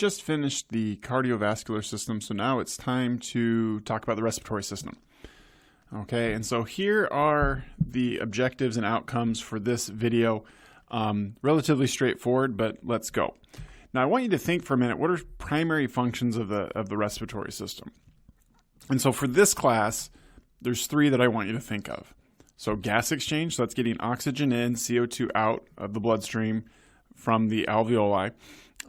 just finished the cardiovascular system, so now it's time to talk about the respiratory system. Okay, and so here are the objectives and outcomes for this video. Relatively straightforward, but let's go. Now I want you to think for a minute, what are primary functions of the respiratory system? And so for this class, there's three that I want you to think of. So gas exchange, so that's getting oxygen in, CO2 out of the bloodstream from the alveoli.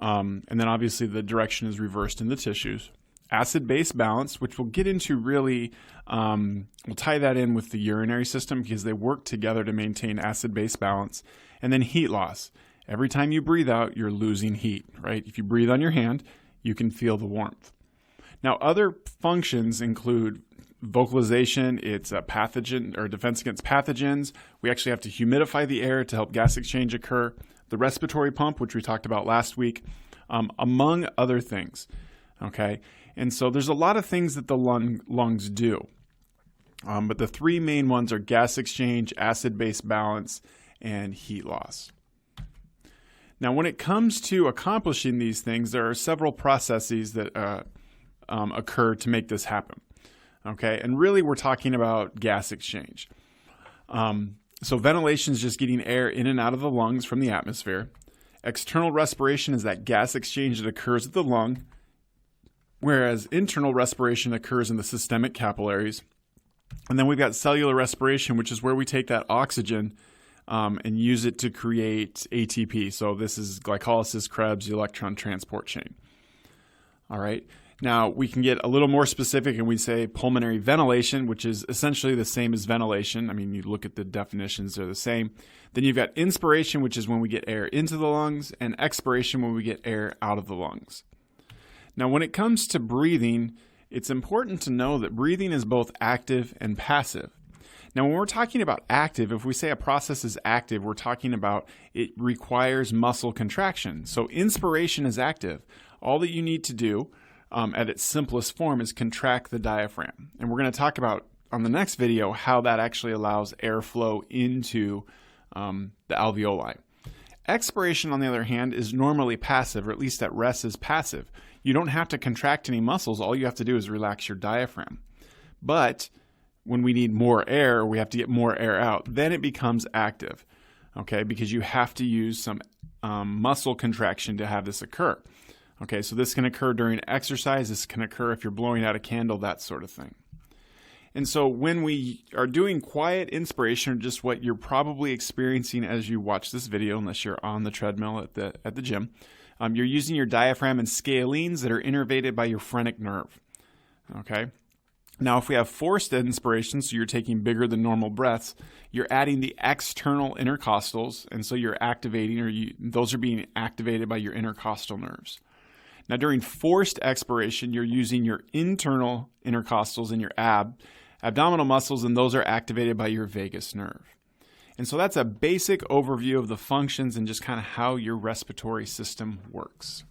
And then obviously the direction is reversed in the tissues. Acid-base balance, which we'll get into really, we'll tie that in with the urinary system because they work together to maintain acid-base balance. And then heat loss. Every time you breathe out, you're losing heat, right? If you breathe on your hand, you can feel the warmth. Now, other functions include vocalization. It's a pathogen or defense against pathogens. We actually have to humidify the air to help gas exchange occur. The respiratory pump, which we talked about last week, among other things. Okay, and so there's a lot of things that the lungs do, but the three main ones are gas exchange, acid-base balance, and heat loss. Now, when it comes to accomplishing these things, there are several processes that occur to make this happen. Okay, and really we're talking about gas exchange. So ventilation is just getting air in and out of the lungs from the atmosphere. External respiration is that gas exchange that occurs at the lung, whereas internal respiration occurs in the systemic capillaries. And then we've got cellular respiration, which is where we take that oxygen and use it to create ATP. So this is glycolysis, Krebs, the electron transport chain. All right. Now we can get a little more specific and we say pulmonary ventilation, which is essentially the same as ventilation. I mean, you look at the definitions, they're the same. Then you've got inspiration, which is when we get air into the lungs, and expiration when we get air out of the lungs. Now, when it comes to breathing, it's important to know that breathing is both active and passive. Now, when we're talking about active, if we say a process is active, we're talking about it requires muscle contraction. So inspiration is active. All that you need to do at its simplest form is contract the diaphragm. And we're going to talk about on the next video how that actually allows airflow into the alveoli. Expiration, on the other hand, is normally passive, or at least at rest is passive. You don't have to contract any muscles. All you have to do is relax your diaphragm. But when we need more air, we have to get more air out, then it becomes active, okay, because you have to use some muscle contraction to have this occur. Okay, so this can occur during exercise, this can occur if you're blowing out a candle, that sort of thing. And so when we are doing quiet inspiration, or just what you're probably experiencing as you watch this video, unless you're on the treadmill at the gym, you're using your diaphragm and scalenes that are innervated by your phrenic nerve. Okay. Now, if we have forced inspiration, so you're taking bigger than normal breaths, you're adding the external intercostals, and so you're activating, those are being activated by your intercostal nerves. Now, during forced expiration, you're using your internal intercostals and your abdominal muscles, and those are activated by your vagus nerve. And so that's a basic overview of the functions and just kind of how your respiratory system works.